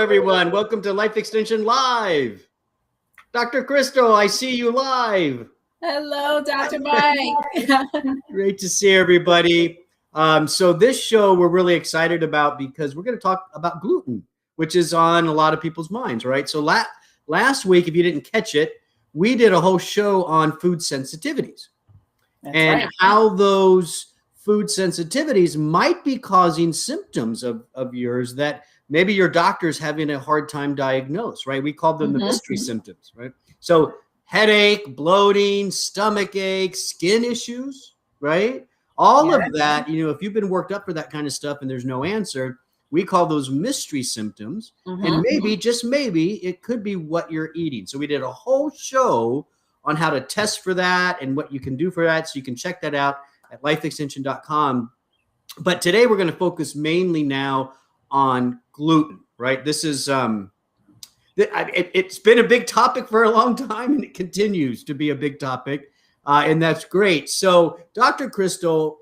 everyone. Welcome to Life Extension Live. Dr. Crystal, I see you live. Hello, Dr. Mike. Great to see everybody. So this show we're really excited about because we're going to talk about gluten, which is on a lot of people's minds, right? So last week, if you didn't catch it, we did a whole show on food sensitivities. That's and right. how those food sensitivities might be causing symptoms of yours that maybe your doctor's having a hard time diagnose, right? We call them the mystery symptoms, right? So headache, bloating, stomach ache, skin issues, right? All of that, if you've been worked up for that kind of stuff and there's no answer, we call those mystery symptoms. And maybe, just maybe, it could be what you're eating. So we did a whole show on how to test for that and what you can do for that. So you can check that out at lifeextension.com. But today we're going to focus mainly now on gluten, right? This is, it's been a big topic for a long time and it continues to be a big topic. And that's great. So Dr. Crystal,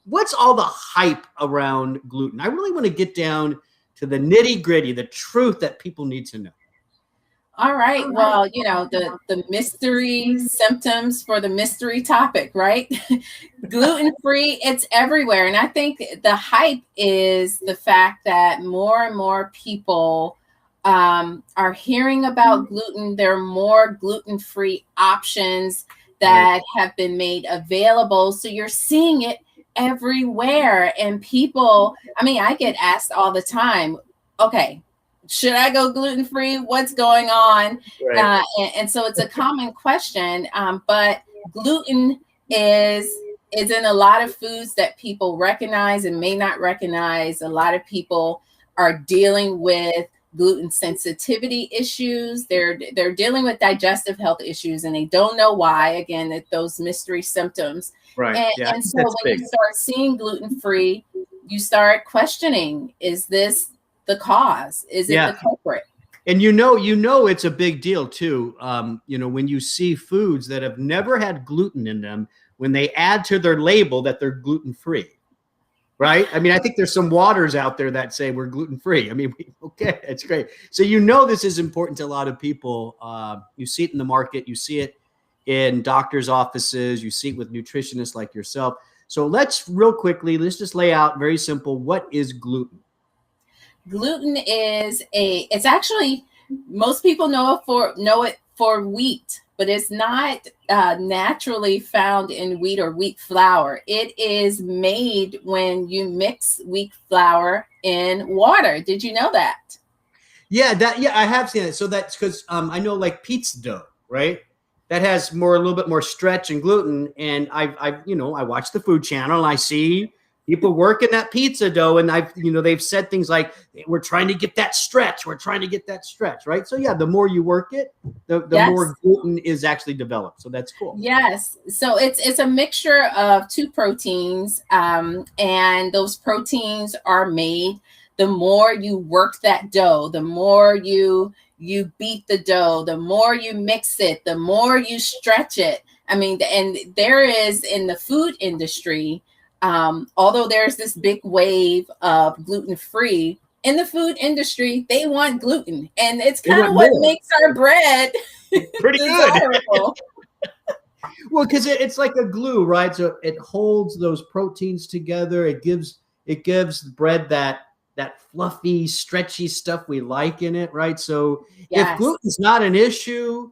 what's all the hype around gluten? I really want to get down to the nitty gritty, the truth that people need to know. All right. Well, the mystery symptoms for the mystery topic, right? Gluten-free, it's everywhere. And I think the hype is the fact that more and more people are hearing about gluten. There are more gluten-free options that have been made available. So you're seeing it everywhere. And people, I get asked all the time, okay, should I go gluten-free? What's going on? Right. And so it's a common question, but gluten is in a lot of foods that people recognize and may not recognize. A lot of people are dealing with gluten sensitivity issues. They're dealing with digestive health issues and they don't know why. Again, those mystery symptoms. Right. And so when you start seeing gluten-free, you start questioning, is this the cause? Is it the culprit? And it's a big deal too. When you see foods that have never had gluten in them, when they add to their label that they're gluten-free, right? I think there's some waters out there that say we're gluten-free. Okay, that's great. So this is important to a lot of people. You see it in the market, you see it in doctors' offices, you see it with nutritionists like yourself. So let's just lay out very simple, what is gluten? Gluten is it's actually, most people know it for wheat, but it's not naturally found in wheat or wheat flour. It is made when you mix wheat flour in water. Did you know that? Yeah, I have seen it. So that's because I know like pizza dough, right? That has a little bit more stretch and gluten. And I watch the Food Channel and I see people working that pizza dough, and they've said things like, we're trying to get that stretch. We're trying to get that stretch, right? So yeah, the more you work it, the more gluten is actually developed. So that's cool. Yes. So it's a mixture of two proteins, and those proteins are made. The more you work that dough, the more you beat the dough, the more you mix it, the more you stretch it. And there is, in the food industry, although there's this big wave of gluten-free, in the food industry, they want gluten. And it's kind of what makes our bread pretty desirable. Good. Well, because it's like a glue, right? So it holds those proteins together. It gives bread that fluffy, stretchy stuff we like in it, right? So if gluten's not an issue,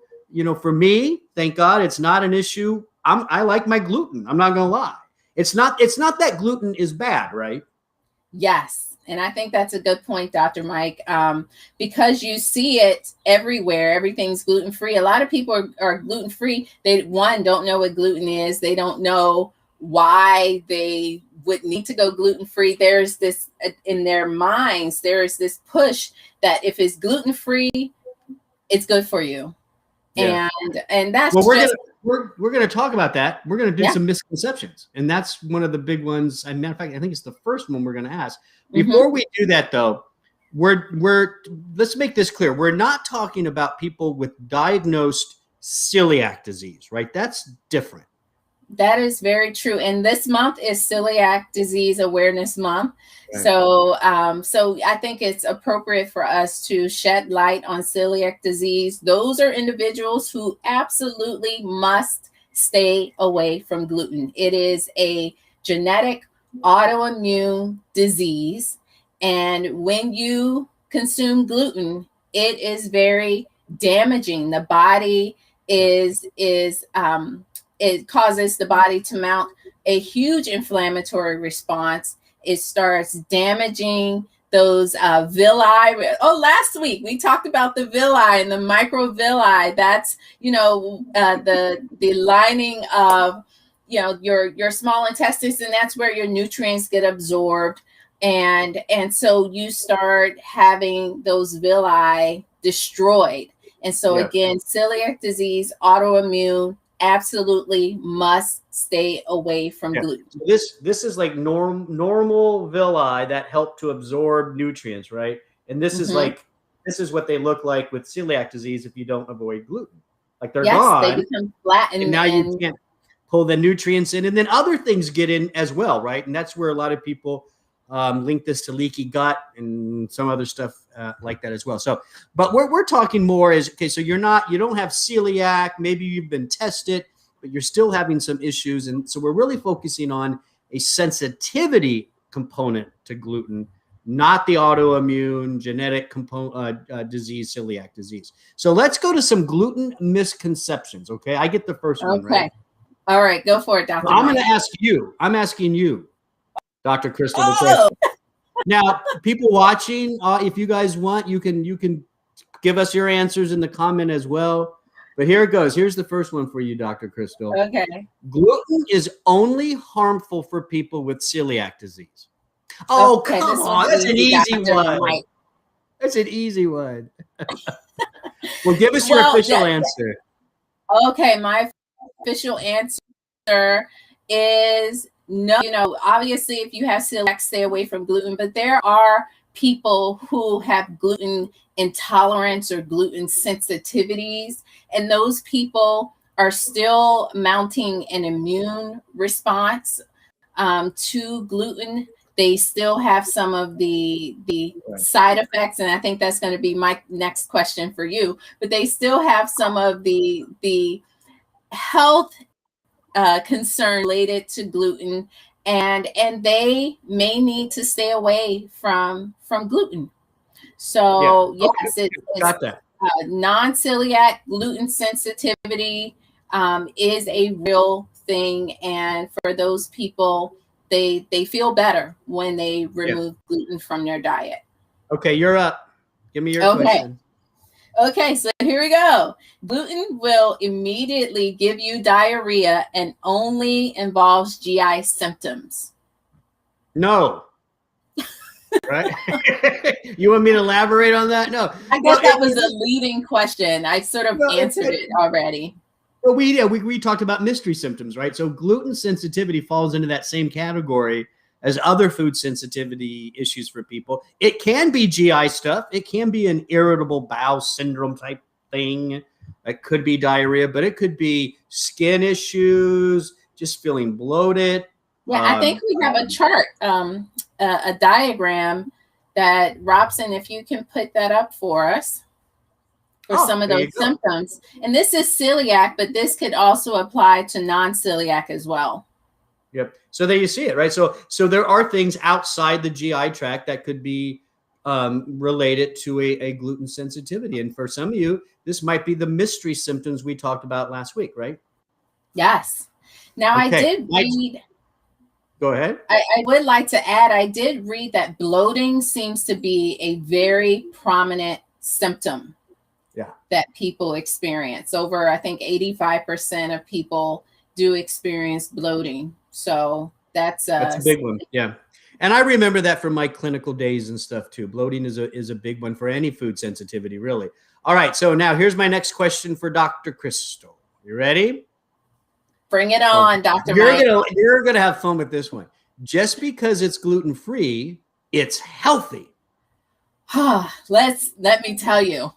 for me, thank God it's not an issue. I like my gluten. I'm not going to lie. It's not that gluten is bad, right? Yes. And I think that's a good point, Dr. Mike, because you see it everywhere. Everything's gluten-free. A lot of people are gluten-free. They, don't know what gluten is. They don't know why they would need to go gluten-free. There's this, in their minds, there is this push that if it's gluten-free, it's good for you. Yeah. And that's we're going to talk about that. We're going to do some misconceptions. And that's one of the big ones. As a matter of fact, I think it's the first one we're going to ask. Before we do that, though, let's make this clear. We're not talking about people with diagnosed celiac disease, right? That's different. That is very true. And this month is Celiac Disease Awareness Month. Right. So I think it's appropriate for us to shed light on celiac disease. Those are individuals who absolutely must stay away from gluten. It is a genetic autoimmune disease. And when you consume gluten, it is very damaging. The body it causes the body to mount a huge inflammatory response. It starts damaging those villi. Oh, last week we talked about the villi and the microvilli. That's the lining of your small intestines, and that's where your nutrients get absorbed. And so you start having those villi destroyed. And so again, celiac disease, autoimmune, absolutely must stay away from gluten. So this is like normal villi that help to absorb nutrients, right? And this is what they look like with celiac disease if you don't avoid gluten. Like they're gone. They become flattened, and now you can't pull the nutrients in, and then other things get in as well, right? And that's where a lot of people link this to leaky gut and some other stuff like that as well. So, but we're talking more is, okay, so you don't have celiac, maybe you've been tested, but you're still having some issues. And so we're really focusing on a sensitivity component to gluten, not the autoimmune genetic component disease, celiac disease. So let's go to some gluten misconceptions. Okay. I get the first one, right? All right. Go for it, Dr. I'm going to ask you, I'm asking you, Dr. Crystal. Now, people watching, if you guys want, you can give us your answers in the comment as well. But here it goes. Here's the first one for you, Dr. Crystal. Okay. Gluten is only harmful for people with celiac disease. Oh, okay, come on. That's an easy one. That's an easy one. Well, give us your official answer. Okay, my official answer is no. Obviously, if you have celiac, stay away from gluten. But there are people who have gluten intolerance or gluten sensitivities, and those people are still mounting an immune response to gluten. They still have some of the side effects, and I think that's going to be my next question for you. But they still have some of the health concern related to gluten, and they may need to stay away from gluten. So yes, it's non-celiac gluten sensitivity is a real thing, and for those people, they feel better when they remove gluten from their diet. Okay, you're up. Give me your question. Okay, so here we go. Gluten will immediately give you diarrhea and only involves GI symptoms. No. Right? You want me to elaborate on that? No. I guess that was a leading question. I sort of answered it already. Well, we talked about mystery symptoms, right? So gluten sensitivity falls into that same category as other food sensitivity issues for people. It can be GI stuff. It can be an irritable bowel syndrome type thing. It could be diarrhea, but it could be skin issues, just feeling bloated. Yeah, I think we have a chart, a diagram that, Robson, if you can put that up for us for some of those symptoms. And this is celiac, but this could also apply to non-celiac as well. Yep. So there you see it, right? So there are things outside the GI tract that could be related to a gluten sensitivity. And for some of you, this might be the mystery symptoms we talked about last week, right? Yes. Now, I did read... Go ahead. I would like to add, I did read that bloating seems to be a very prominent symptom that people experience. Over, I think, 85% of people do experience bloating. So that's a big one. Yeah. And I remember that from my clinical days and stuff too. Bloating is a big one for any food sensitivity, really. All right. So now here's my next question for Dr. Crystal. You ready? Bring it on, Dr. You're gonna have fun with this one. Just because it's gluten-free, it's healthy. Let me tell you.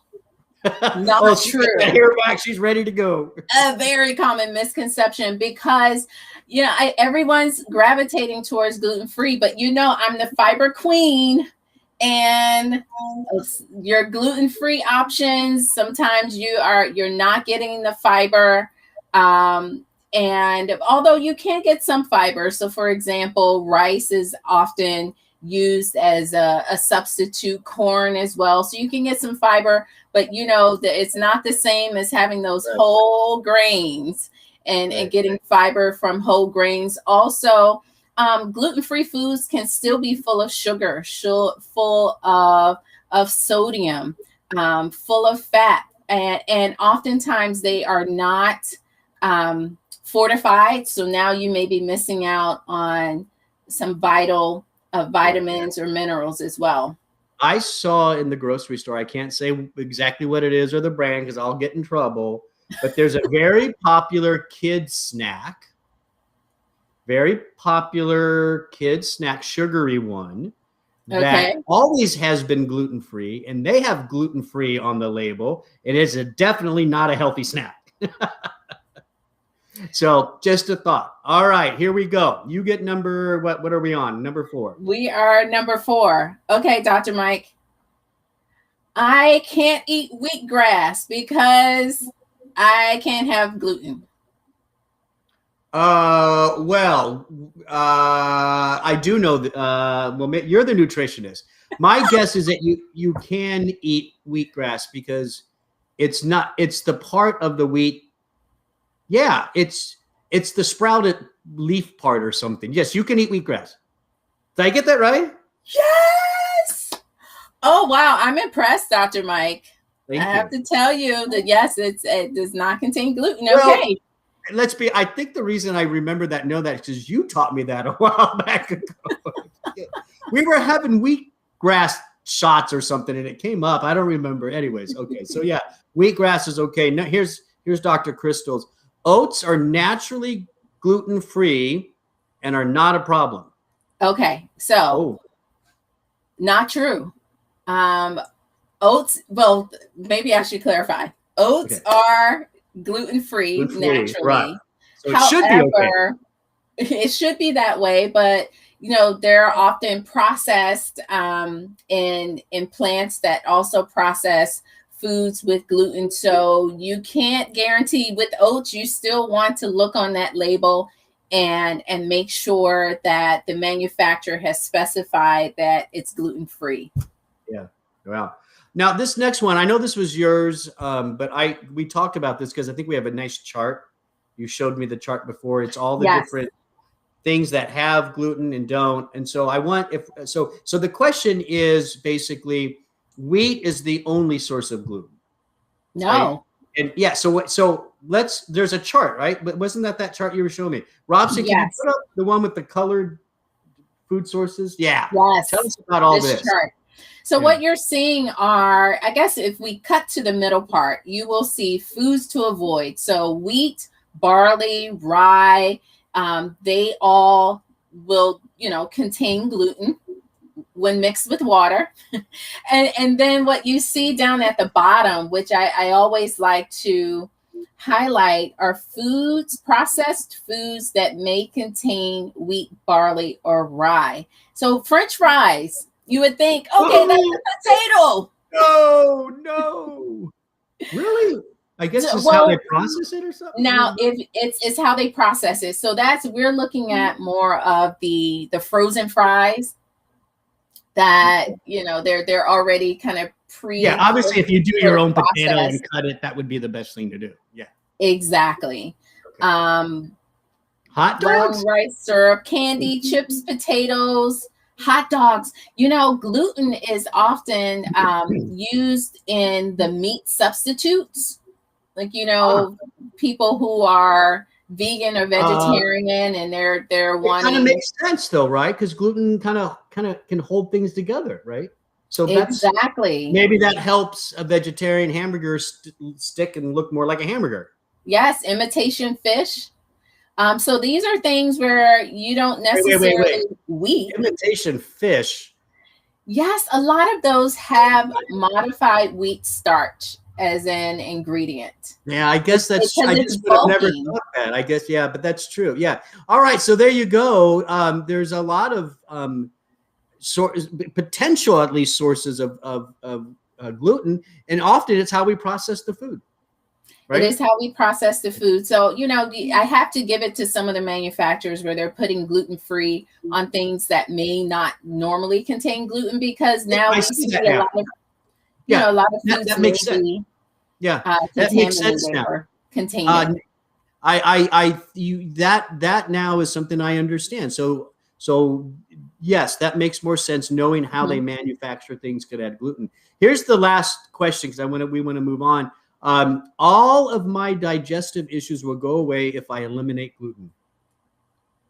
Oh, Not she got true. that hair back. She's ready to go. A very common misconception because everyone's gravitating towards gluten-free, but I'm the fiber queen, and your gluten-free options, sometimes you're not getting the fiber, and although you can get some fiber, so for example, rice is often used as a substitute, corn as well, so you can get some fiber, but that it's not the same as having those whole grains and getting fiber from whole grains. Also, gluten-free foods can still be full of sugar, full of sodium, full of fat, and oftentimes they are not fortified. So now you may be missing out on some vital vitamins or minerals as well. I saw in the grocery store, I can't say exactly what it is or the brand because I'll get in trouble, but there's a very popular kids snack, sugary one that always has been gluten-free, and they have gluten-free on the label. It is definitely not a healthy snack. So just a thought. All right, here we go. You get number, what are we on? Number 4. We are number 4. Okay, Dr. Mike. I can't eat wheatgrass because I can't have gluten. I do know that. Well, you're the nutritionist. My guess is that you can eat wheatgrass because it's the part of the wheat. Yeah, it's the sprouted leaf part or something. Yes, you can eat wheatgrass. Did I get that right? Yes. Oh, wow. I'm impressed, Dr. Mike. Thank you. Have to tell you that, yes, it does not contain gluten. Okay. Well, I think the reason I remember that, is because you taught me that a while back ago. We were having wheatgrass shots or something, and it came up. I don't remember. Anyways, okay. So, yeah, wheatgrass is okay. Now, here's Dr. Crystal's. Oats are naturally gluten-free and are not a problem. Okay, so not true. Oats, well, maybe I should clarify. Oats are gluten-free naturally. Right. So However, should be okay. It should be that way, but they're often processed in plants that also process foods with gluten. So you can't guarantee. With oats, you still want to look on that label and make sure that the manufacturer has specified that it's gluten-free. Yeah. Wow. Now this next one, I know this was yours, but we talked about this because I think we have a nice chart. You showed me the chart before. It's all the different things that have gluten and don't. And so so the question is basically, wheat is the only source of gluten. No. Right? And yeah, so there's a chart, right? But wasn't that chart you were showing me? Robson, can you put up the one with the colored food sources? Yeah. Yes. Tell us about all this. Chart. So what you're seeing are, I guess if we cut to the middle part, you will see foods to avoid. So wheat, barley, rye, they all will, contain gluten when mixed with water. and then what you see down at the bottom, which I always like to highlight, are processed foods that may contain wheat, barley, or rye. So French fries, you would think, okay, that's a potato. No. Really? I guess it's how they process it or something. Now, if it's how they process it. So we're looking at more of the frozen fries that, they're already kind of Yeah, obviously if you do your own potato and cut it, that would be the best thing to do. Yeah. Exactly. Okay. Hot dogs, brown rice syrup, candy, chips, potatoes, hot dogs. Gluten is often used in the meat substitutes. Like, people who are vegan or vegetarian and they're wanting. It kind of makes sense though, right? Because gluten kind of can hold things together, right? So that's exactly. Maybe that helps a vegetarian hamburger stick and look more like a hamburger. Yes, imitation fish. So these are things where you don't necessarily wheat. Imitation fish. Yes, a lot of those have modified wheat starch. as an ingredient. Yeah, I guess that's, Because I it's just would have never bulky. thought that. I guess, yeah, but that's true. Yeah. All right. So there you go. There's a lot of potential, at least, sources of gluten. And often it's how we process the food, It right? is how we process the food. So, I have to give it to some of the manufacturers where they're putting gluten free on things that may not normally contain gluten, because now I we see see that a now. lot of, Yeah. a lot of foods That may makes sense. be Yeah. That makes sense contaminated now. or Uh, containing. that now is something I understand. So yes, that makes more sense. Knowing how they Mhm. manufacture things could add gluten. Here's the last question, because we want to move on. All of my digestive issues will go away if I eliminate gluten.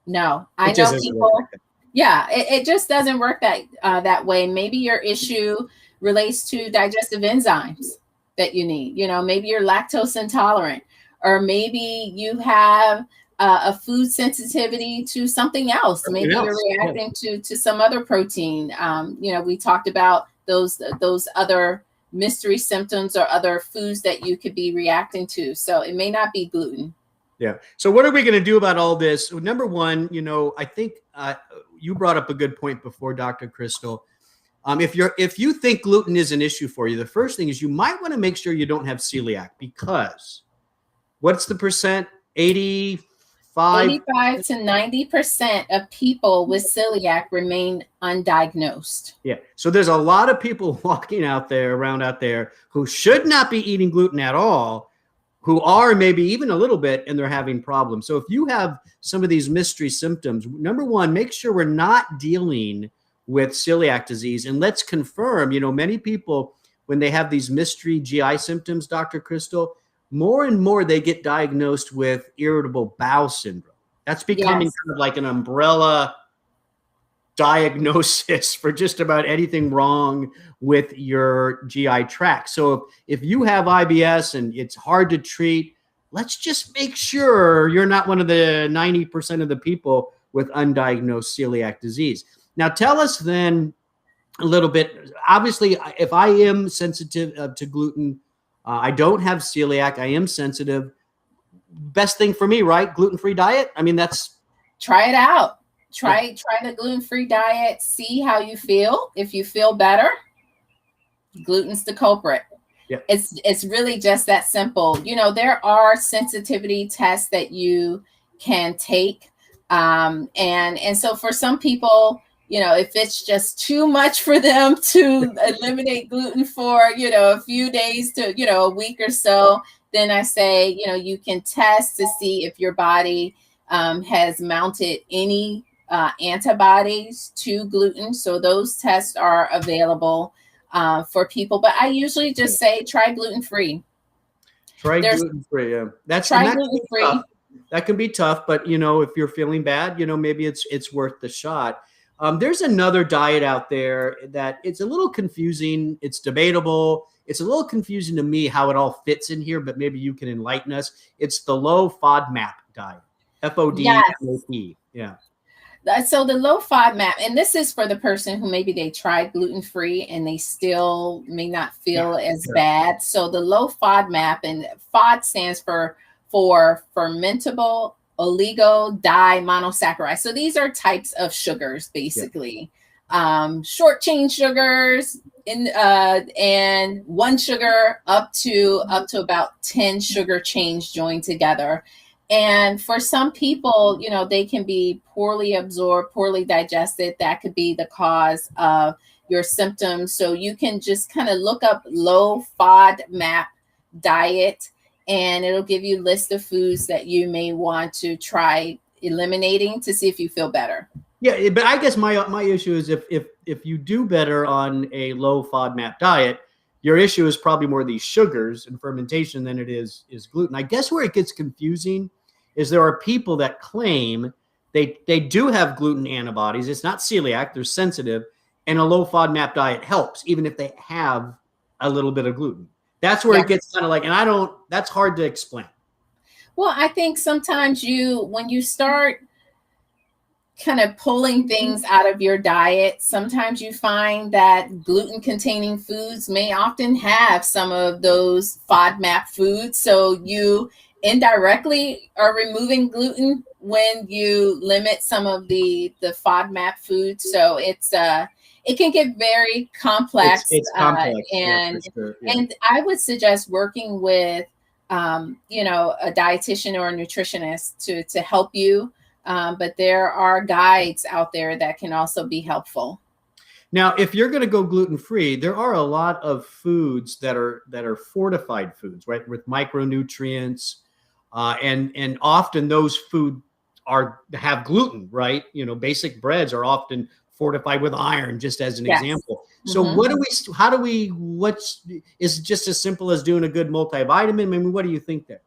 No, I It just know doesn't work like people. that. Yeah, it just doesn't work that way. Maybe your issue relates to digestive enzymes that you need. Maybe you're lactose intolerant, or maybe you have a food sensitivity to something else. Something Maybe you're else. Yeah. reacting to some other protein. We talked about those other mystery symptoms or other foods that you could be reacting to. So it may not be gluten. Yeah. So what are we going to do about all this? Number one, I think you brought up a good point before, Dr. Crystal. If you think gluten is an issue for you, the first thing is you might want to make sure you don't have celiac, because what's the percent? 85. 85 to 90% of people with celiac remain undiagnosed. Yeah. So there's a lot of people walking around out there who should not be eating gluten at all, who are maybe even a little bit, and they're having problems. So if you have some of these mystery symptoms, number one, make sure we're not dealing with celiac disease. And let's confirm, many people, when they have these mystery GI symptoms, Dr. Crystal, more and more they get diagnosed with irritable bowel syndrome. That's becoming Yes. kind of like an umbrella diagnosis for just about anything wrong with your GI tract. So if you have IBS and it's hard to treat, let's just make sure you're not one of the 90% of the people with undiagnosed celiac disease. Now, tell us then a little bit. Obviously, if I am sensitive to gluten, I don't have celiac, I am sensitive. Best thing for me, right? Gluten-free diet. I mean, that's, Try it out. yeah. Try the gluten-free diet. See how you feel. If you feel better, gluten's the culprit. Yeah. It's really just that simple. There are sensitivity tests that you can take. And so for some people, if it's just too much for them to eliminate gluten for, a few days to, a week or so, then I say, you can test to see if your body has mounted any antibodies to gluten. So those tests are available for people. But I usually just say try gluten free. Try There's gluten free. Yeah, that Try can gluten be tough. free. That can be tough, but if you're feeling bad, maybe it's worth the shot. There's another diet out there that it's a little confusing. It's debatable. It's a little confusing to me how it all fits in here, but maybe you can enlighten us. It's the low FODMAP diet. Yes. FODMAP. Yeah. So the low FODMAP, and this is for the person who maybe they tried gluten free and they still may not Yeah. feel as Sure. bad. So the low FODMAP, and FOD stands for fermentable oligodimonosaccharide. So these are types of sugars, basically. Short chain sugars and one sugar up to about 10 sugar chains joined together. And for some people, they can be poorly absorbed, poorly digested. That could be the cause of your symptoms. So you can just kind of look up low FODMAP diet, and it'll give you a list of foods that you may want to try eliminating to see if you feel better. Yeah, but I guess my issue is if you do better on a low FODMAP diet, your issue is probably more these sugars and fermentation than it is gluten. I guess where it gets confusing is there are people that claim they do have gluten antibodies. It's not celiac, they're sensitive, and a low FODMAP diet helps even if they have a little bit of gluten. That's where it Yes. gets kind of like, and I don't. That's hard to explain. Well, I think sometimes when you start kind of pulling things out of your diet, sometimes you find that gluten containing foods may often have some of those FODMAP foods. So you indirectly are removing gluten when you limit some of the FODMAP foods. So it can get very complex, It's complex, yeah, for and sure. Yeah. and I would suggest working with a dietitian or a nutritionist to help you. But there are guides out there that can also be helpful. Now, if you're going to go gluten-free, there are a lot of foods that are fortified foods, right, with micronutrients, and often those food have gluten, right? Basic breads are often fortified with iron, just as an Yes. example. So, what's is just as simple as doing a good multivitamin? I mean, what do you think there?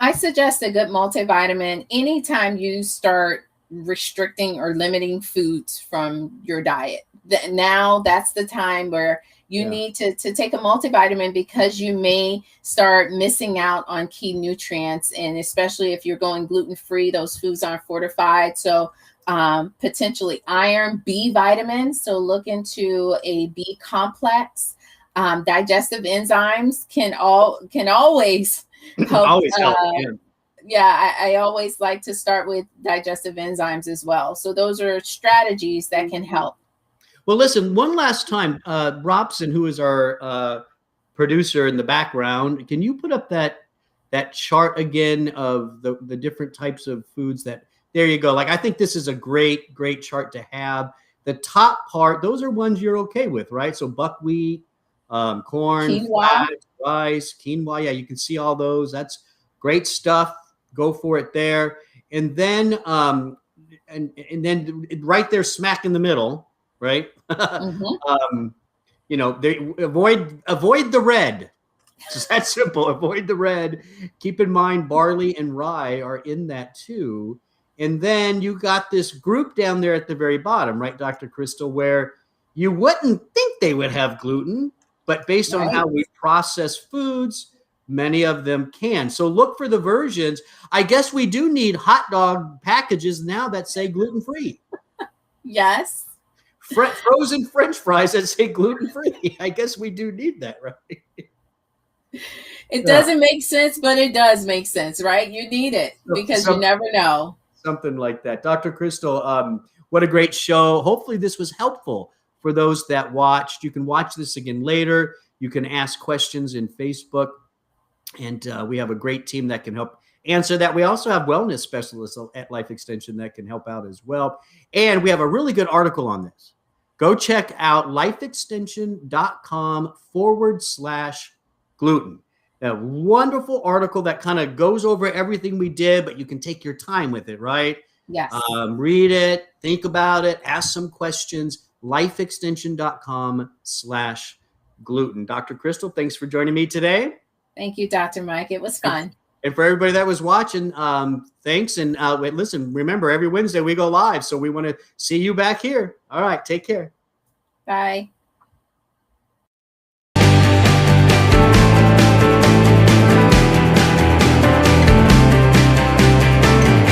I suggest a good multivitamin anytime you start restricting or limiting foods from your diet. Now that's the time where you Yeah. need to take a multivitamin, because you may start missing out on key nutrients. And especially if you're going gluten free, those foods aren't fortified. So potentially iron, B vitamins. So look into a B complex. Digestive enzymes can always help. Always help. Yeah. Yeah, I always like to start with digestive enzymes as well. So those are strategies that can help. Well, listen, one last time, Robson, who is our producer in the background, can you put up that chart again of the different types of foods that? There you go. Like, I think this is a great chart to have. The top part, those are ones you're okay with, right? So buckwheat, corn, Quinoa. flax, rice, quinoa. Yeah, you can see all those. That's great stuff. Go for it there. And then and then right there, smack in the middle, right? Mm-hmm. They avoid the red. It's just that simple. Avoid the red. Keep in mind barley and rye are in that too. And then you got this group down there at the very bottom, right, Dr. Crystal, where you wouldn't think they would have gluten, but based on Right. how we process foods, many of them can. So look for the versions. I guess we do need hot dog packages now that say gluten-free. Yes. Frozen French fries that say gluten-free. I guess we do need that, right? It doesn't make sense, but it does make sense, right? You need it because you never know. Something like that. Dr. Crystal, what a great show. Hopefully this was helpful for those that watched. You can watch this again later. You can ask questions in Facebook, and we have a great team that can help answer that. We also have wellness specialists at Life Extension that can help out as well. And we have a really good article on this. Go check out lifeextension.com/gluten. A wonderful article that kind of goes over everything we did, but you can take your time with it, right? Yes. Read it, think about it, ask some questions. Lifeextension.com/gluten. Dr. Crystal, thanks for joining me today. Thank you, Dr. Mike. It was fun. And for everybody that was watching, thanks. And listen, remember, every Wednesday we go live. So we want to see you back here. All right. Take care. Bye.